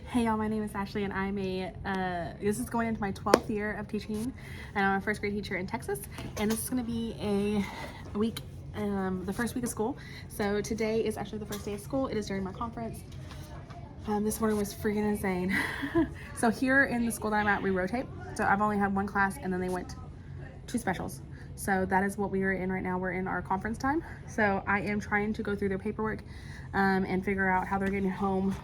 Hey y'all, my name is Ashley and I'm this is going into my 12th year of teaching, and I'm a first grade teacher in Texas, and this is going to be a week, the first week of school. So today is actually the first day of school. It is during my conference. This morning was freaking insane. So here in the school that I'm at, we rotate. So I've only had one class and then they went two specials. So that is what we are in right now. We're in our conference time. So I am trying to go through their paperwork and figure out how they're getting home.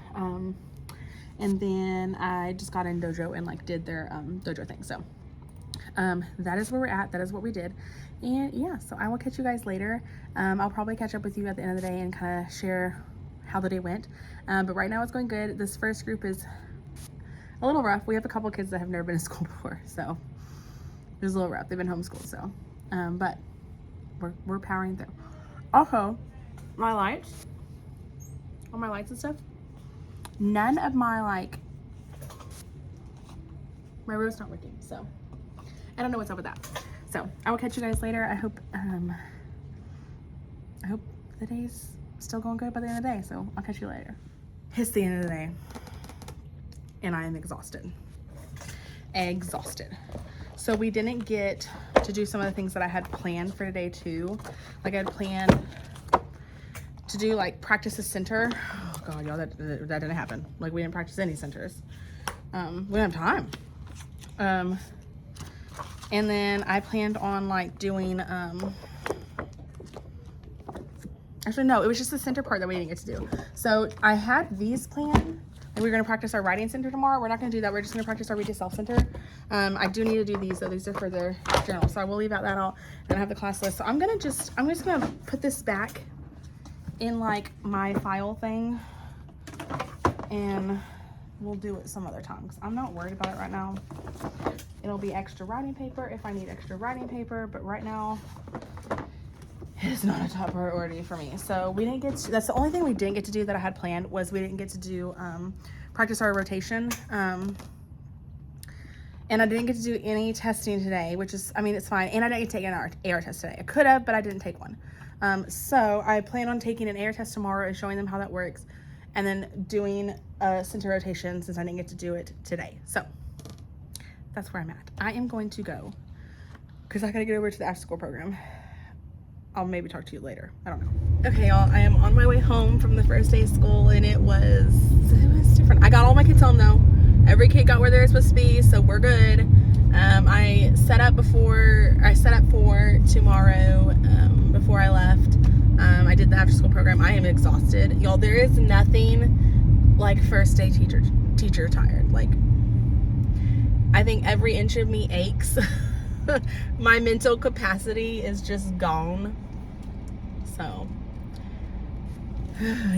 And then I just got in dojo and like did their dojo thing. So that is where we're at. That is what we did. And yeah, so I will catch you guys later. I'll probably catch up with you at the end of the day and kind of share how the day went. But right now it's going good. This first group is a little rough. We have a couple kids that have never been to school before, so it's a little rough. They've been homeschooled, so but we're powering through. Also, my lights, all my lights and stuff, none of my road's not working, so I don't know what's up with that. So I will catch you guys later. I hope the day's still going good by the end of the day, so I'll catch you later. It's the end of the day and I am exhausted. So we didn't get to do some of the things that I had planned for today too. Like I had planned to do like practice a center. Oh god, y'all, that didn't happen. Like we didn't practice any centers. We didn't have time. And then I planned on like doing actually no, it was just the center part that we didn't get to do. So I had these planned. And we're gonna practice our writing center tomorrow. We're not gonna do that. We're just gonna practice our read to self center. I do need to do these though. These are for their journal. So I will leave out that out and I have the class list. So I'm just gonna put this back in like my file thing and we'll do it some other time because I'm not worried about it right now. It'll be extra writing paper if I need extra writing paper, but right now it is not a top priority for me. So we didn't get to, that's the only thing we didn't get to do that I had planned was we didn't get to do practice our rotation. And I didn't get to do any testing today, which is, I mean, it's fine. And I didn't take an AR test today. I could have, but I didn't take one. So I plan on taking an AR test tomorrow and showing them how that works and then doing a center rotation since I didn't get to do it today. So that's where I'm at. I am going to go because I gotta get over to the after school program. I'll maybe talk to you later. I don't know. Okay, y'all, I am on my way home from the first day of school and it was different. I got all my kids home though. Every kid got where they're supposed to be, so we're good. I set up for tomorrow before I left. I did the after school program. I am exhausted. Y'all, there is nothing like first day teacher tired. Like, I think every inch of me aches. My mental capacity is just gone. So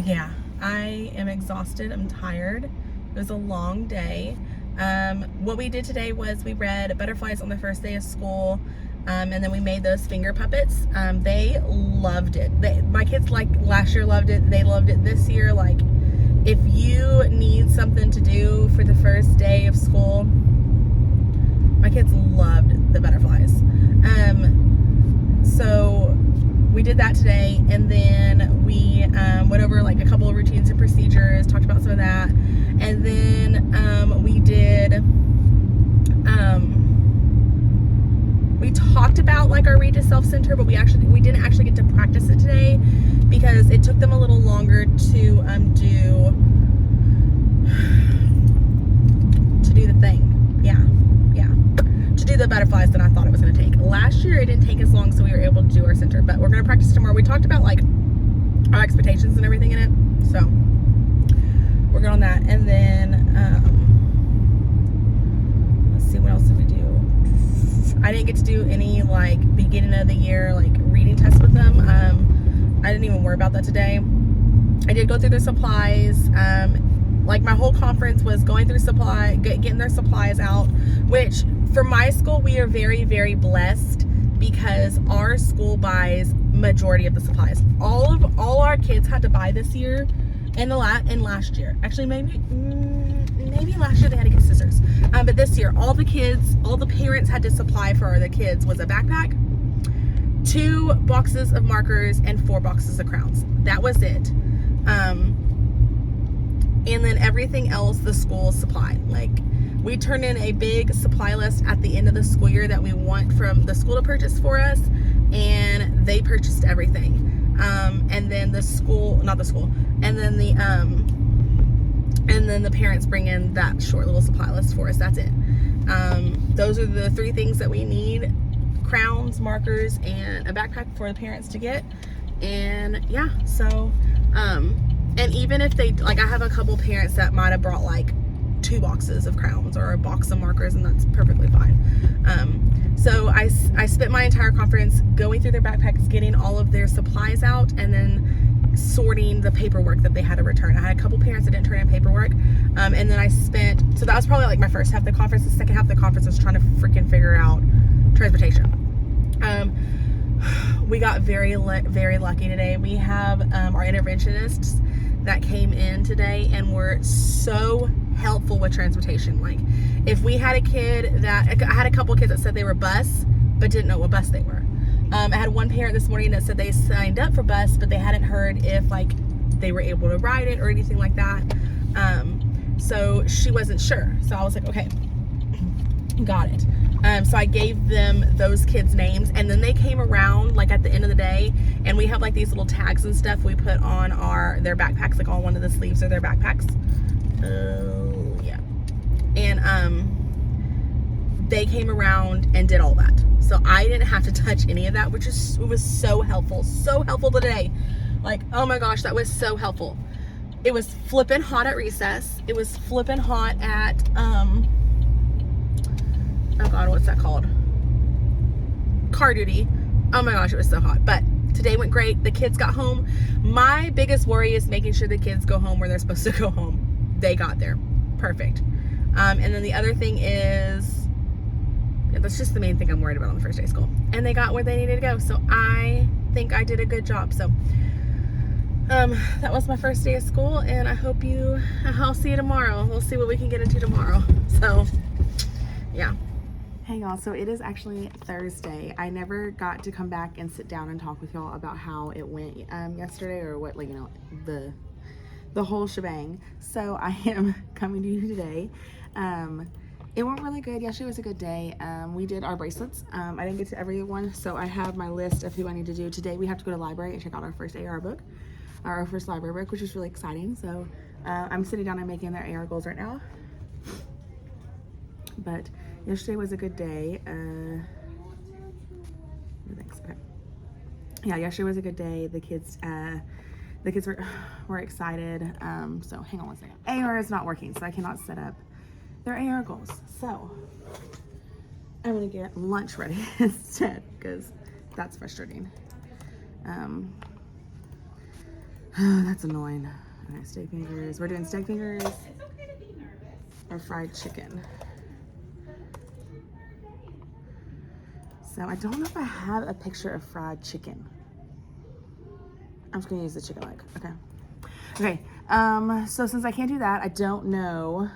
yeah, I am exhausted. I'm tired. It was a long day. What we did today was we read Butterflies on the First Day of School, and then we made those finger puppets. They loved it. My kids like last year loved it. They loved it this year. Like, if you need something to do for the first day of school, my kids loved the butterflies. So we did that today, and then we went over like a couple of routines and procedures, talked about some of that, and then we talked about like our read to self center, but we didn't actually get to practice it today because it took them a little longer to do the thing. To do the butterflies than I thought it was going to take. Last year it didn't take as long, so we were able to do our center, but we're going to practice tomorrow. We talked about like our expectations and everything in it, so we're good on that. And then let's see, what else did we do? I didn't get to do any like beginning of the year like reading tests with them. I didn't even worry about that today. I did go through their supplies. Like my whole conference was going through getting their supplies out, which for my school, we are very, very blessed because our school buys majority of the supplies. All our kids had to buy this year and last year. Actually, maybe last year they had to get scissors. But this year, all the parents had to supply for the kids was a backpack, 2 boxes of markers, and 4 boxes of crowns. That was it. And then everything else the school supplied. Like, we turn in a big supply list at the end of the school year that we want from the school to purchase for us, and they purchased everything. And then the school, not the school, and then the parents bring in that short little supply list for us. That's it. Those are the 3 things that we need: crowns, markers, and a backpack for the parents to get. And yeah, so and even if they, like, I have a couple parents that might have brought like 2 boxes of crowns or a box of markers, and that's perfectly fine. So I spent my entire conference going through their backpacks, getting all of their supplies out, and then sorting the paperwork that they had to return. I had a couple parents that didn't turn in paperwork, and then I spent, so that was probably like my first half of the conference. The second half of the conference was trying to freaking figure out transportation. We got very lucky today. We have our interventionists that came in today and were so helpful with transportation. Like, if we had a kid that, I had a couple of kids that said they were bus but didn't know what bus they were. I had one parent this morning that said they signed up for bus, but they hadn't heard if like they were able to ride it or anything like that. So she wasn't sure. So I was like, okay, got it. So I gave them those kids' names, and then they came around like at the end of the day, and we have like these little tags and stuff we put on their backpacks, like on one of the sleeves of their backpacks. Yeah. And they came around and did all that. So I didn't have to touch any of that, which was so helpful today. Like, oh my gosh, that was so helpful. It was flipping hot at recess. It was flipping hot at, oh God, what's that called? Car duty. Oh my gosh, it was so hot. But today went great. The kids got home. My biggest worry is making sure the kids go home where they're supposed to go home. They got there. Perfect. And then the other thing is, that's just the main thing I'm worried about on the first day of school. And they got where they needed to go. So I think I did a good job. So that was my first day of school, and I'll see you tomorrow. We'll see what we can get into tomorrow. So yeah. Hey y'all, so it is actually Thursday. I never got to come back and sit down and talk with y'all about how it went yesterday, or what, like, you know, the whole shebang. So I am coming to you today. It went really good. Yesterday was a good day. We did our bracelets. I didn't get to everyone, so I have my list of who I need to do. Today we have to go to the library and check out our first AR book, our first library book, which is really exciting. So I'm sitting down and making their AR goals right now. But yesterday was a good day. Thanks. Okay. Yeah, yesterday was a good day. The kids were excited. So hang on one second. AR is not working, so I cannot set up their AR goals. So I'm gonna get lunch ready instead, because that's frustrating. That's annoying. All right, steak fingers. We're doing steak fingers. It's okay to be nervous. Or fried chicken. So I don't know if I have a picture of fried chicken. I'm just gonna use the chicken leg. Okay. So since I can't do that, I don't know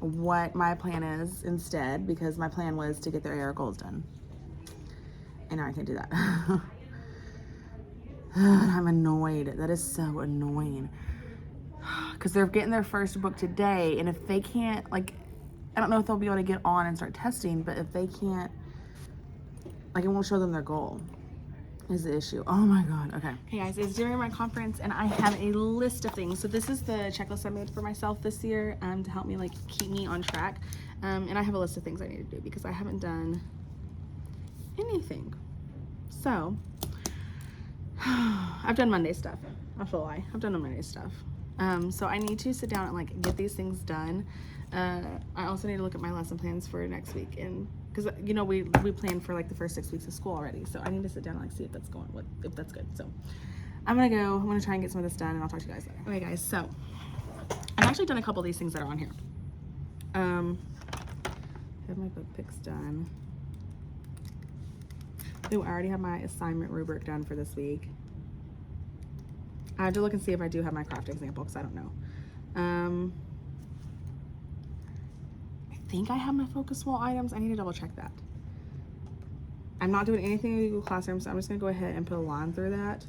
what my plan is instead, because my plan was to get their AR goals done. And now I can't do that. I'm annoyed. That is so annoying. Because they're getting their first book today, and if they can't, like, I don't know if they'll be able to get on and start testing, but if they can't, like, it won't show them their goal is the issue. Oh my God. Okay. Hey guys, it's during my conference, and I have a list of things. So this is the checklist I made for myself this year to help me, like, keep me on track. And I have a list of things I need to do because I haven't done anything. So I've done Monday stuff. I'll lie. I've done the Monday stuff. So I need to sit down and, like, get these things done. I also need to look at my lesson plans for next week, and because, you know, we planned for like the first 6 weeks of school already, so I need to sit down and, like, see if that's if that's good. So I'm gonna try and get some of this done, and I'll talk to you guys later. Okay guys, so I've actually done a couple of these things that are on here. I have my book picks done. Oh, I already have my assignment rubric done for this week. I have to look and see if I do have my craft example, because I don't know. I think I have my focus wall items. I need to double check that. I'm not doing anything in Google Classroom, so I'm just gonna go ahead and put a line through that.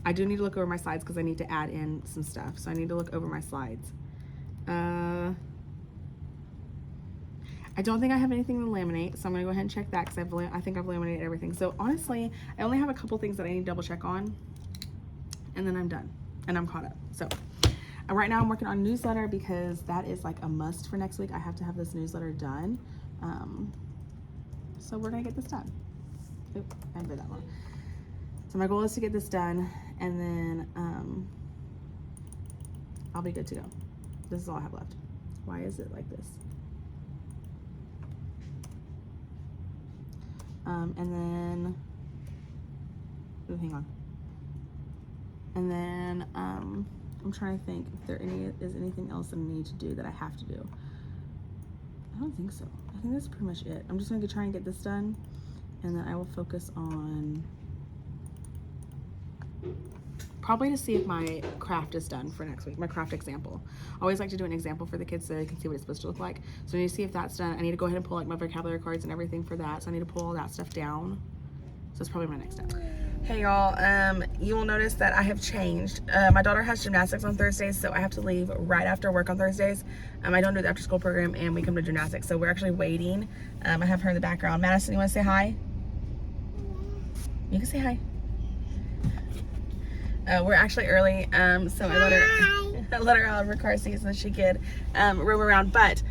I do need to look over my slides because I need to add in some stuff. So I need to look over my slides. I don't think I have anything to laminate, so I'm gonna go ahead and check that because I think I've laminated everything. So honestly, I only have a couple things that I need to double check on, and then I'm done and I'm caught up. So right now I'm working on a newsletter because that is like a must for next week. I have to have this newsletter done. So we're gonna get this done. Oop, I did that wrong. So my goal is to get this done, and then I'll be good to go. This is all I have left. Why is it like this? And then, ooh, hang on. And then I'm trying to think if there is anything else that I need to do that I have to do. I don't think so. I think that's pretty much it. I'm just going to try and get this done, and then I will focus on probably to see if my craft is done for next week, my craft example. I always like to do an example for the kids so they can see what it's supposed to look like. So I need to see if that's done. I need to go ahead and pull like my vocabulary cards and everything for that. So I need to pull all that stuff down. So it's probably my next step. Hey y'all, you will notice that I have changed. My daughter has gymnastics on Thursdays, so I have to leave right after work on Thursdays. I don't do the after school program, and we come to gymnastics, so we're actually waiting. I have her in the background. Madison, you want to say hi? You can say hi. We're actually early, so I let her out of her car seat so she could roam around. But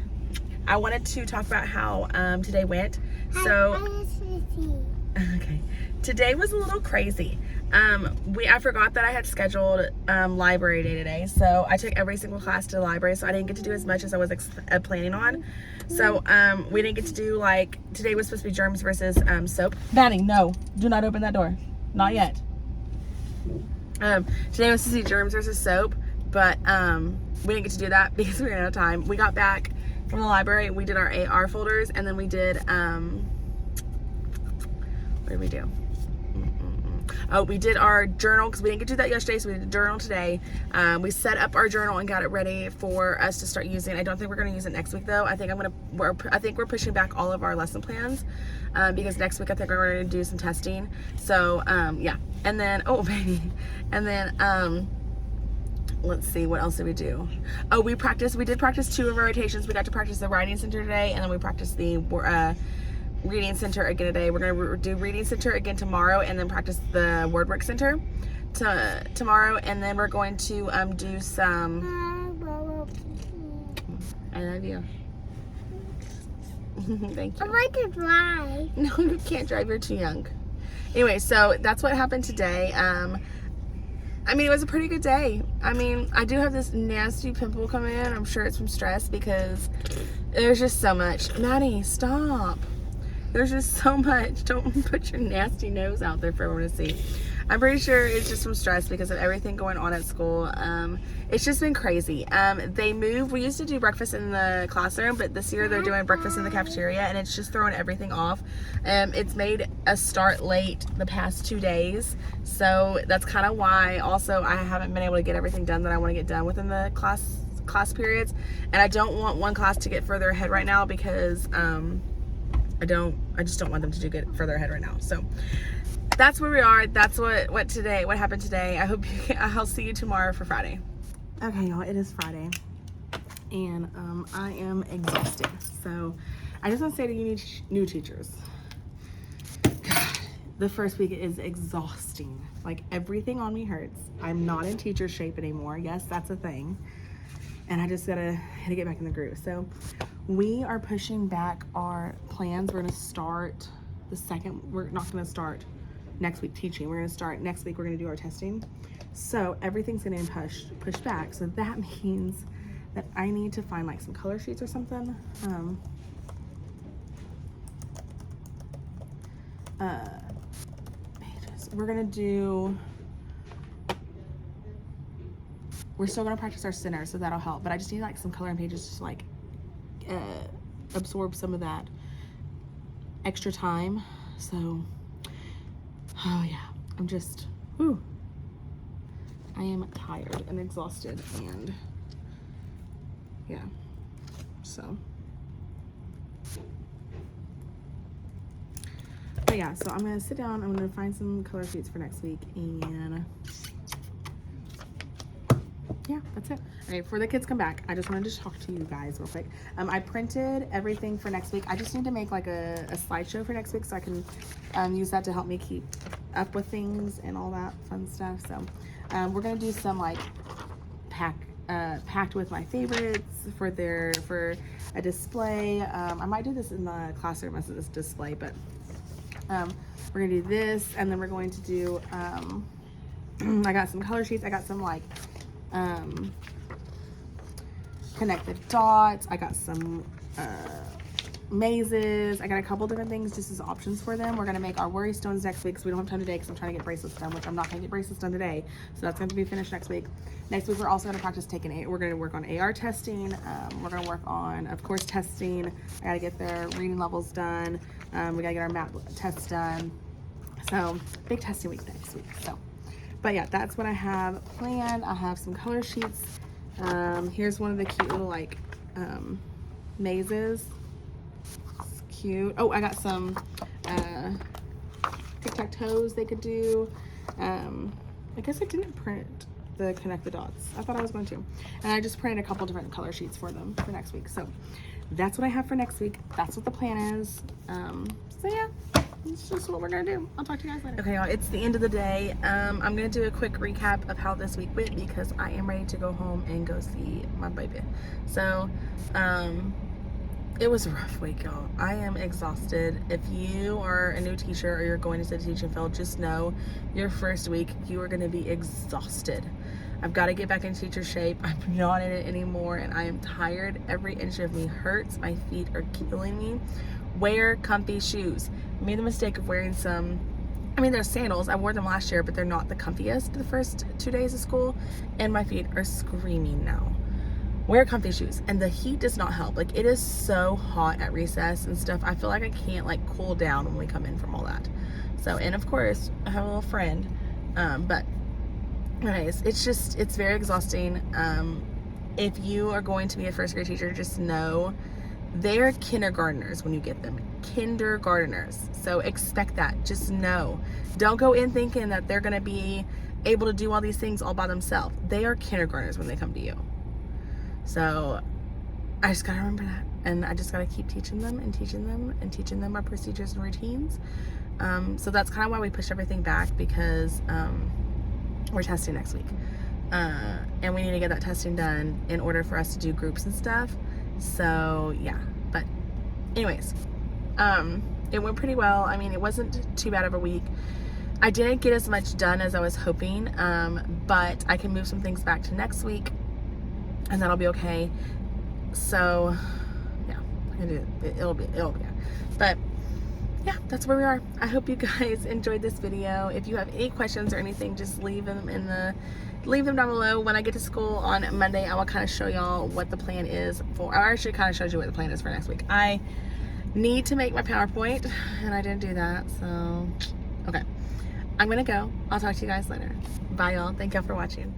I wanted to talk about how today went. So, okay, today was a little crazy. I forgot that I had scheduled library day today, so I took every single class to the library. So I didn't get to do as much as I was planning on. So we didn't get to do like today was supposed to be germs versus soap. Banning, no, do not open that door, not yet. Today was to see germs versus soap, but we didn't get to do that because we ran out of time. We got back from the library, we did our AR folders, and then we did, what did we do? Oh, we did our journal because we didn't get to do that yesterday, so we did a journal today. We set up our journal and got it ready for us to start using. I don't think we're going to use it next week though. I think we're pushing back all of our lesson plans because next week I think we're going to do some testing. So yeah, and then oh baby, and then let's see, what else did we do? Oh, we did practice 2 of our rotations. We got to practice the writing center today, and then we practiced the reading center again today. We're going to do reading center again tomorrow, and then practice the word work center tomorrow, and then we're going to do some I love you. Thank you. I like to drive. No, you can't drive, you're too young. Anyway, so that's what happened today. I mean, it was a pretty good day. I mean, I do have this nasty pimple coming in. I'm sure it's from stress because there's just so much. Maddie, stop. There's just so much. Don't put your nasty nose out there for everyone to see. I'm pretty sure it's just from stress because of everything going on at school. It's just been crazy. They moved. We used to do breakfast in the classroom, but this year they're doing breakfast in the cafeteria, and it's just throwing everything off. It's made us start late the past 2 days, so that's kind of why also I haven't been able to get everything done that I want to get done within the class periods. And I don't want one class to get further ahead right now because I just don't want them to get further ahead right now. So that's where we are. That's what happened today. I'll see you tomorrow for Friday. Okay, y'all, it is Friday, and I am exhausted. So I just want to say to you new teachers, God, the first week is exhausting. Like, everything on me hurts. I'm not in teacher shape anymore. Yes, that's a thing. And I just gotta get back in the groove. So we are pushing back our plans. We're gonna start we're not gonna start next week teaching. We're gonna start next week. We're gonna do our testing. So everything's gonna be pushed back. So that means that I need to find like some color sheets or something. Pages. We're still gonna practice our center, so that'll help. But I just need like some coloring pages to like absorb some of that extra time. So, oh yeah, I'm just, whew. I am tired and exhausted, and yeah, so. But yeah, so I'm gonna sit down, I'm gonna find some color sheets for next week, and yeah, that's it. Okay, before the kids come back, I just wanted to talk to you guys real quick. I printed everything for next week. I just need to make like a slideshow for next week so I can use that to help me keep up with things and all that fun stuff. So we're gonna do some like packed with my favorites for a display. I might do this in the classroom as this display, but we're gonna do this, and then we're going to do I got some color sheets. I got some like connect the dots. I got some mazes. I got a couple different things just as options for them. We're gonna make our worry stones next week because we don't have time today because I'm trying to get bracelets done, which I'm not gonna get bracelets done today. So that's going to be finished next week. Next week we're also gonna practice we're gonna work on AR testing. We're gonna work on, of course, testing. I gotta get their reading levels done. We gotta get our map tests done. So big testing week next week. So, but yeah, that's what I have planned. I have some color sheets. Here's one of the cute little like mazes. It's cute. Oh, I got some tic-tac-toes they could do. I guess I didn't print the connect the dots. I thought I was going to. And I just printed a couple different color sheets for them for next week. So that's what I have for next week. That's what the plan is. So yeah, it's just what we're gonna do. I'll talk to you guys later. Okay, y'all, it's the end of the day. I'm gonna do a quick recap of how this week went because I am ready to go home and go see my baby. So it was a rough week, y'all. I am exhausted. If you are a new teacher or you're going into the teaching field, just know your first week you are going to be exhausted. I've got to get back in teacher shape. I'm not in it anymore and I am tired. Every inch of me hurts. My feet are killing me. Wear comfy shoes. I made the mistake of wearing they're sandals. I wore them last year, but they're not the comfiest the first 2 days of school and my feet are screaming now. Wear comfy shoes, and the heat does not help. Like, it is so hot at recess and stuff. I feel like I can't like cool down when we come in from all that. So, and of course I have a little friend, but anyways, it's very exhausting. If you are going to be a first grade teacher, just know they're kindergartners when you get them. Kindergartners. So expect that. Just know. Don't go in thinking that they're gonna be able to do all these things all by themselves. They are kindergartners when they come to you. So I just gotta remember that, and I just gotta keep teaching them and teaching them and teaching them our procedures and routines. So that's kind of why we pushed everything back, because we're testing next week, and we need to get that testing done in order for us to do groups and stuff. So yeah, but anyways, it went pretty well. I mean, it wasn't too bad of a week. I didn't get as much done as I was hoping, but I can move some things back to next week and that'll be okay. So yeah, it'll be good. But yeah, that's where we are. I hope you guys enjoyed this video. If you have any questions or anything, just leave them down below. When I get to school on Monday, I will kind of show y'all what the plan is for. I actually kind of showed you what the plan is for next week. I need to make my PowerPoint and I didn't do that, so okay, I'm gonna go. I'll talk to you guys later. Bye y'all. Thank y'all for watching.